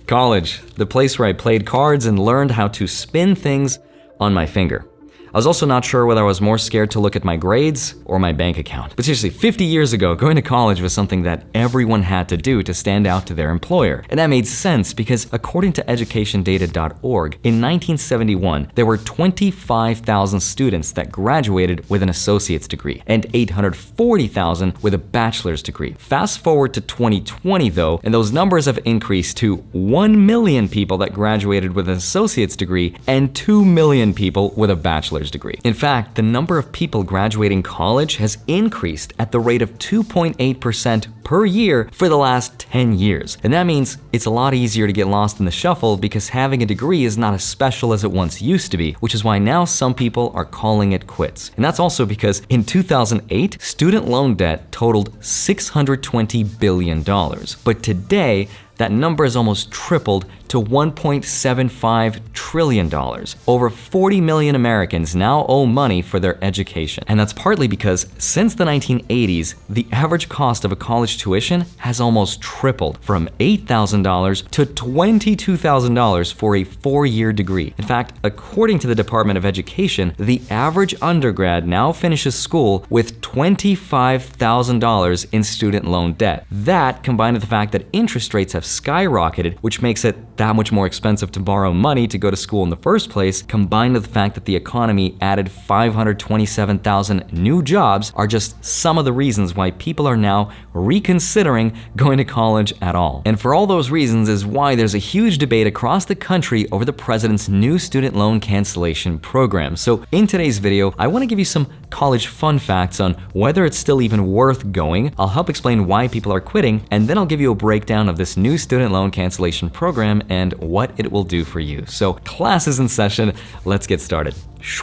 College, the place where I played cards and learned how to spin things on my finger. I was also not sure whether I was more scared to look at my grades or my bank account. But seriously, 50 years ago, going to college was something that everyone had to do to stand out to their employer. And that made sense because according to educationdata.org, in 1971, there were 25,000 students that graduated with an associate's degree and 840,000 with a bachelor's degree. Fast forward to 2020 though, and those numbers have increased to 1 million people that graduated with an associate's degree and 2 million people with a bachelor's degree. In fact, the number of people graduating college has increased at the rate of 2.8% per year for the last 10 years. And that means it's a lot easier to get lost in the shuffle because having a degree is not as special as it once used to be, which is why now some people are calling it quits. And that's also because in 2008, student loan debt totaled $620 billion. But today, that number has almost tripled to $1.75 trillion. Over 40 million Americans now owe money for their education. And that's partly because since the 1980s, the average cost of a college tuition has almost tripled from $8,000 to $22,000 for a 4-year degree. In fact, according to the Department of Education, the average undergrad now finishes school with $25,000 in student loan debt. That, combined with the fact that interest rates have skyrocketed, which makes it that much more expensive to borrow money to go to school in the first place, combined with the fact that the economy added 527,000 new jobs, are just some of the reasons why people are now reconsidering going to college at all. And for all those reasons is why there's a huge debate across the country over the president's new student loan cancellation program. So in today's video, I want to give you some college fun facts on whether it's still even worth going. I'll help explain why people are quitting, and then I'll give you a breakdown of this new student loan cancellation program and what it will do for you. So class is in session, let's get started.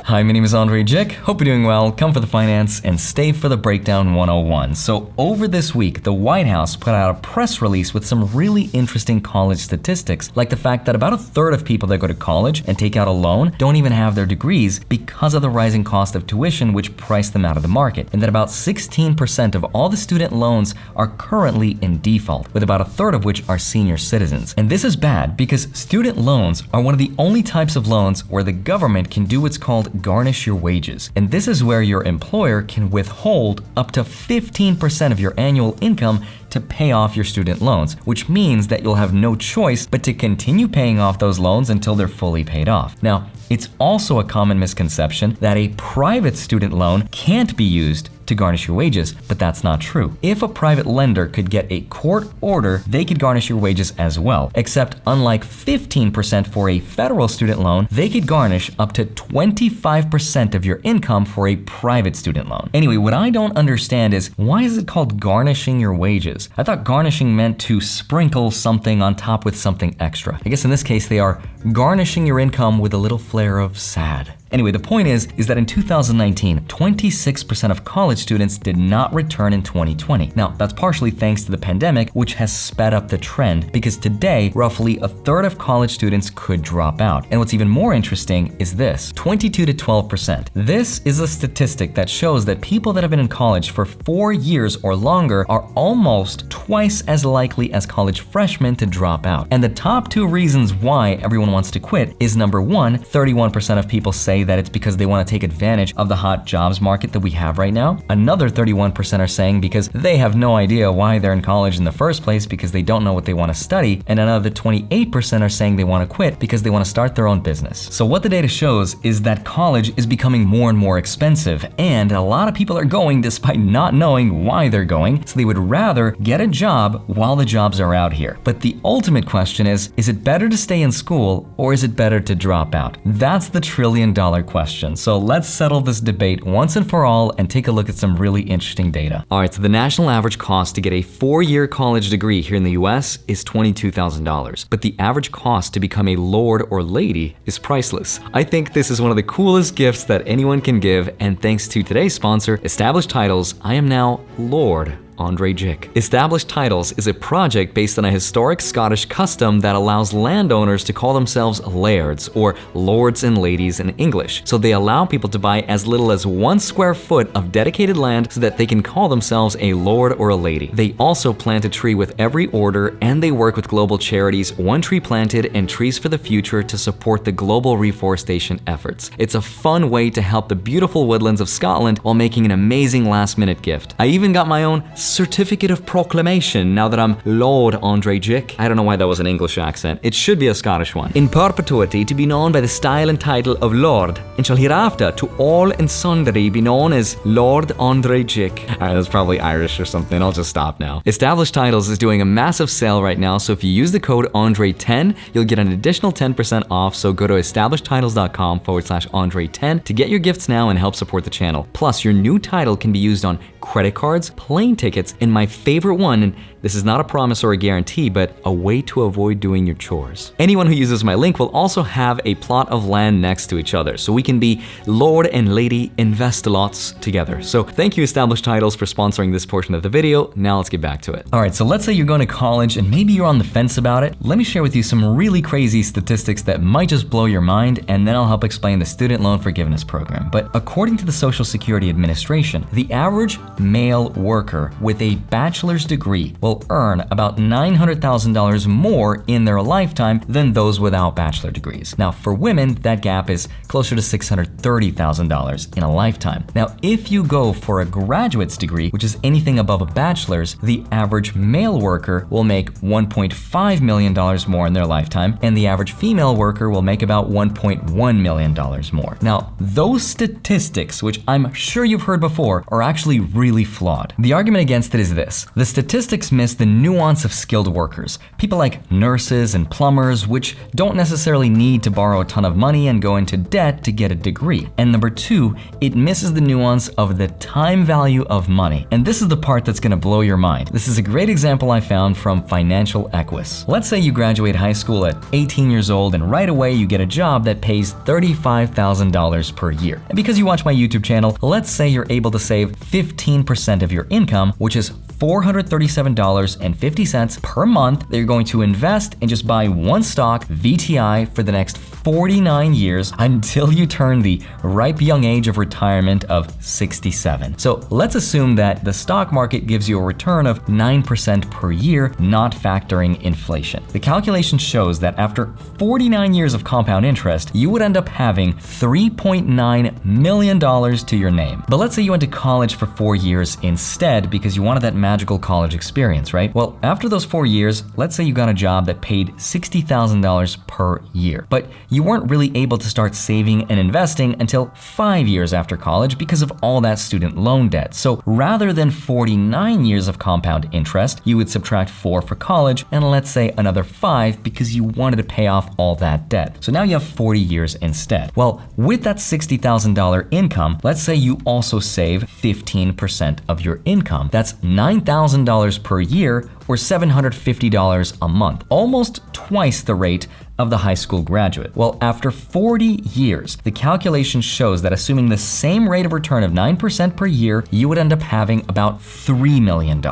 Hi, my name is Andrei Jikh. Hope you're doing well. Come for the finance and stay for the breakdown 101. So over this week, the White House put out a press release with some really interesting college statistics, like the fact that about a third of people that go to college and take out a loan don't even have their degrees because of the rising cost of tuition, which priced them out of the market, and that about 16% of all the student loans are currently in default, with about a third of which are senior citizens. And this is bad because student loans are one of the only types of loans where the government can do what's called garnish your wages. And this is where your employer can withhold up to 15% of your annual income to pay off your student loans, which means that you'll have no choice but to continue paying off those loans until they're fully paid off. Now, it's also a common misconception that a private student loan can't be used to garnish your wages, but that's not true. If a private lender could get a court order, they could garnish your wages as well, except unlike 15% for a federal student loan, they could garnish up to 25% of your income for a private student loan. Anyway, what I don't understand is why is it called garnishing your wages? I thought garnishing meant to sprinkle something on top with something extra. I guess in this case, they are garnishing your income with a little flair of sad. Anyway, the point is that in 2019, 26% of college students did not return in 2020. Now, that's partially thanks to the pandemic, which has sped up the trend because today, roughly a third of college students could drop out. And what's even more interesting is this, 22 to 12%. This is a statistic that shows that people that have been in college for 4 years or longer are almost twice as likely as college freshmen to drop out. And the top 2 reasons why everyone wants to quit is number 1, 31% of people say that it's because they want to take advantage of the hot jobs market that we have right now. Another 31% are saying because they have no idea why they're in college in the first place because they don't know what they want to study. And another 28% are saying they want to quit because they want to start their own business. So what the data shows is that college is becoming more and more expensive, and a lot of people are going despite not knowing why they're going, so they would rather get a job while the jobs are out here. But the ultimate question is it better to stay in school or is it better to drop out? That's the trillion-dollar question. So let's settle this debate once and for all and take a look at some really interesting data. All right, so the national average cost to get a 4-year college degree here in the US is $22,000, but the average cost to become a lord or lady is priceless. I think this is one of the coolest gifts that anyone can give, and thanks to today's sponsor, Established Titles, I am now Lord Andrei Jikh. Established titles is a project based on a historic Scottish custom that allows landowners to call themselves lairds, or lords and ladies in English. So they allow people to buy as little as 1 square foot of dedicated land so that they can call themselves a lord or a lady. They also plant a tree with every order, and they work with global charities One Tree Planted and Trees for the Future to support the global reforestation efforts. It's a fun way to help the beautiful woodlands of Scotland while making an amazing last-minute gift. I even got my own certificate of proclamation now that I'm Lord Andrei Jikh. I don't know why that was an English accent. It should be a Scottish one. In perpetuity to be known by the style and title of Lord, and shall hereafter to all and sundry be known as Lord Andrei Jikh. Alright, that's probably Irish or something. I'll just stop now. Established Titles is doing a massive sale right now, so if you use the code Andre10, you'll get an additional 10% off, so go to establishedtitles.com/Andre10 to get your gifts now and help support the channel. Plus, your new title can be used on credit cards, plane tickets, and my favorite one, and this is not a promise or a guarantee, but a way to avoid doing your chores. Anyone who uses my link will also have a plot of land next to each other, so we can be Lord and Lady Invest-a-lots together. So thank you, Established Titles, for sponsoring this portion of the video. Now let's get back to it. Alright, so let's say you're going to college and maybe you're on the fence about it. Let me share with you some really crazy statistics that might just blow your mind, and then I'll help explain the student loan forgiveness program. But according to the Social Security Administration, the average male worker with a bachelor's degree will earn about $900,000 more in their lifetime than those without bachelor degrees. Now, for women, that gap is closer to $630,000 in a lifetime. Now, if you go for a graduate's degree, which is anything above a bachelor's, the average male worker will make $1.5 million more in their lifetime, and the average female worker will make about $1.1 million more. Now, those statistics, which I'm sure you've heard before, are actually really flawed. The argument against it is this: the statistics miss the nuance of skilled workers, people like nurses and plumbers, which don't necessarily need to borrow a ton of money and go into debt to get a degree. And number two, it misses the nuance of the time value of money. And this is the part that's gonna blow your mind. This is a great example I found from Financial Equus. Let's say you graduate high school at 18 years old and right away you get a job that pays $35,000 per year. And because you watch my YouTube channel, let's say you're able to save 15% of your income, which is $437.50 per month, that you're going to invest and just buy one stock, VTI, for the next 49 years until you turn the ripe young age of retirement of 67. So let's assume that the stock market gives you a return of 9% per year, not factoring inflation. The calculation shows that after 49 years of compound interest, you would end up having $3.9 million to your name. But let's say you went to college for 4 years instead because you wanted that magical college experience, right? Well, after those 4 years, let's say you got a job that paid $60,000 per year, but you weren't really able to start saving and investing until 5 years after college because of all that student loan debt. So rather than 49 years of compound interest, you would subtract 4 for college and let's say another 5 because you wanted to pay off all that debt. So now you have 40 years instead. Well, with that $60,000 income, let's say you also save 15% of your income. That's $9,000 per year or $750 a month, almost twice the rate of the high school graduate. Well, after 40 years, the calculation shows that assuming the same rate of return of 9% per year, you would end up having about $3 million,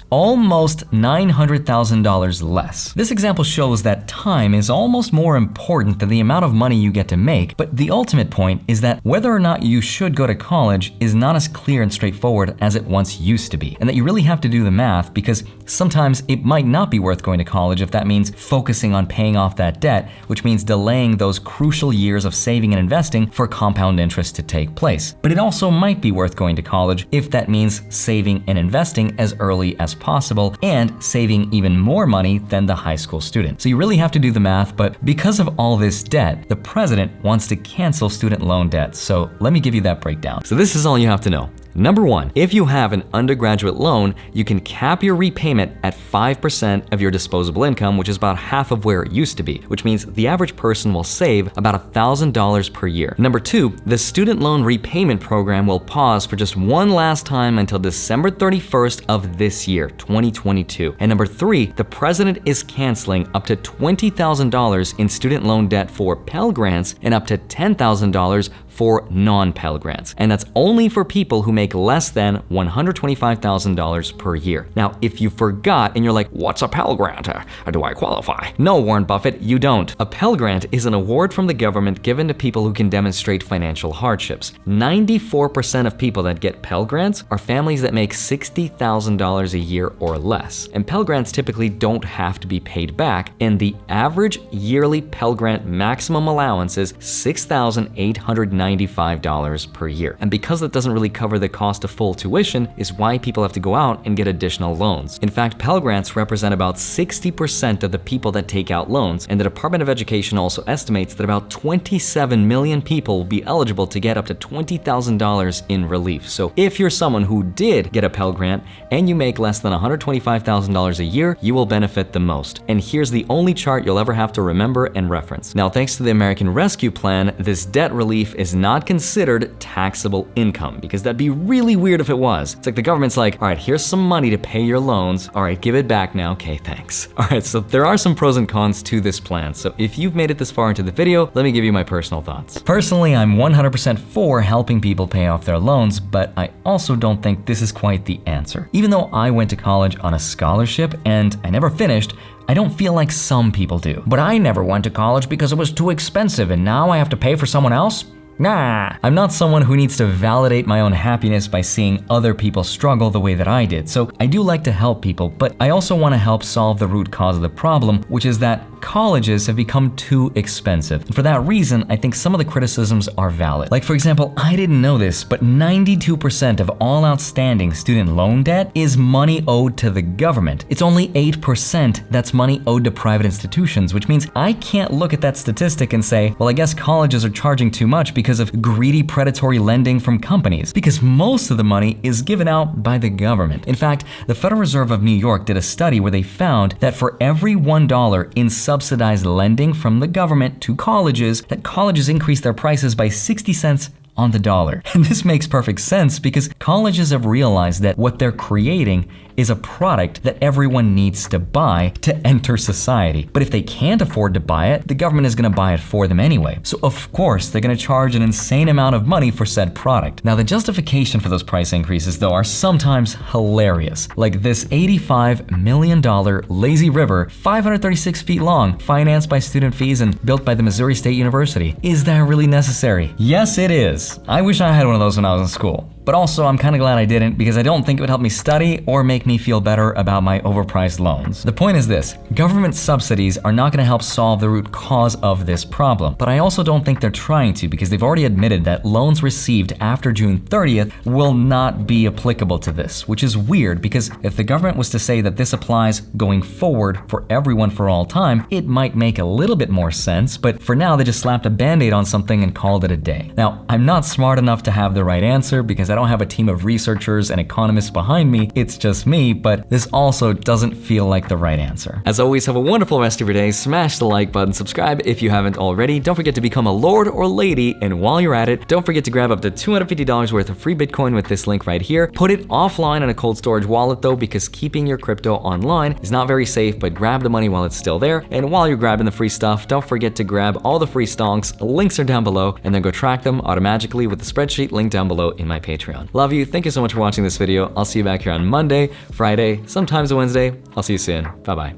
almost $900,000 less. This example shows that time is almost more important than the amount of money you get to make, but the ultimate point is that whether or not you should go to college is not as clear and straightforward as it once used to be, and that you really have to do the math because sometimes it might not be worth going to college if that means focusing on paying off that debt, which means delaying those crucial years of saving and investing for compound interest to take place. But it also might be worth going to college if that means saving and investing as early as possible and saving even more money than the high school student. So you really have to do the math, but because of all this debt, the president wants to cancel student loan debt. So let me give you that breakdown. So this is all you have to know. Number one, if you have an undergraduate loan, you can cap your repayment at 5% of your disposable income, which is about half of where it used to be, which means the average person will save about $1,000 per year. Number two, the student loan repayment program will pause for just one last time until December 31st of this year, 2022. And number three, the president is canceling up to $20,000 in student loan debt for Pell Grants and up to $10,000 for non-Pell Grants, and that's only for people who make less than $125,000 per year. Now, if you forgot and you're like, what's a Pell Grant? Do I qualify? No, Warren Buffett, you don't. A Pell Grant is an award from the government given to people who can demonstrate financial hardships. 94% of people that get Pell Grants are families that make $60,000 a year or less. And Pell Grants typically don't have to be paid back, and the average yearly Pell Grant maximum allowance is $6,895 per year. And because that doesn't really cover the cost of full tuition, is why people have to go out and get additional loans. In fact, Pell Grants represent about 60% of the people that take out loans, and the Department of Education also estimates that about 27 million people will be eligible to get up to $20,000 in relief. So if you're someone who did get a Pell Grant and you make less than $125,000 a year, you will benefit the most. And here's the only chart you'll ever have to remember and reference. Now, thanks to the American Rescue Plan, this debt relief is not considered taxable income, because that'd be really weird if it was. It's like the government's like, all right, here's some money to pay your loans. All right, give it back now. Okay, thanks. All right, so there are some pros and cons to this plan. So if you've made it this far into the video, let me give you my personal thoughts. Personally, I'm 100% for helping people pay off their loans, but I also don't think this is quite the answer. Even though I went to college on a scholarship and I never finished, I don't feel like some people do. But I never went to college because it was too expensive and now I have to pay for someone else? Nah, I'm not someone who needs to validate my own happiness by seeing other people struggle the way that I did. So I do like to help people, but I also want to help solve the root cause of the problem, which is that colleges have become too expensive. And for that reason, I think some of the criticisms are valid. Like, for example, I didn't know this, but 92% of all outstanding student loan debt is money owed to the government. It's only 8% that's money owed to private institutions, which means I can't look at that statistic and say, well, I guess colleges are charging too much because of greedy predatory lending from companies, because most of the money is given out by the government. In fact, the Federal Reserve of New York did a study where they found that for every $1 in subsidized lending from the government to colleges, that colleges increased their prices by 60 cents on the dollar. And this makes perfect sense because colleges have realized that what they're creating is a product that everyone needs to buy to enter society. But if they can't afford to buy it, the government is going to buy it for them anyway. So of course, they're going to charge an insane amount of money for said product. Now, the justification for those price increases, though, are sometimes hilarious. Like this $85 million lazy river, 536 feet long, financed by student fees and built by the Missouri State University. Is that really necessary? Yes, it is. I wish I had one of those when I was in school. But also, I'm kind of glad I didn't, because I don't think it would help me study or make me feel better about my overpriced loans. The point is this: government subsidies are not going to help solve the root cause of this problem. But I also don't think they're trying to, because they've already admitted that loans received after June 30th will not be applicable to this, which is weird, because if the government was to say that this applies going forward for everyone for all time, it might make a little bit more sense, but for now they just slapped a band-aid on something and called it a day. Now, I'm not smart enough to have the right answer, because I don't have a team of researchers and economists behind me, it's just me, but this also doesn't feel like the right answer. As always, have a wonderful rest of your day, smash the like button, subscribe if you haven't already, don't forget to become a lord or lady, and while you're at it, don't forget to grab up to $250 worth of free Bitcoin with this link right here. Put it offline in a cold storage wallet though, because keeping your crypto online is not very safe, but grab the money while it's still there, and while you're grabbing the free stuff, don't forget to grab all the free stonks, links are down below, and then go track them automatically with the spreadsheet link down below in my Patreon. Love you, thank you so much for watching this video. I'll see you back here on Monday, Friday, sometimes a Wednesday. I'll see you soon. Bye-bye.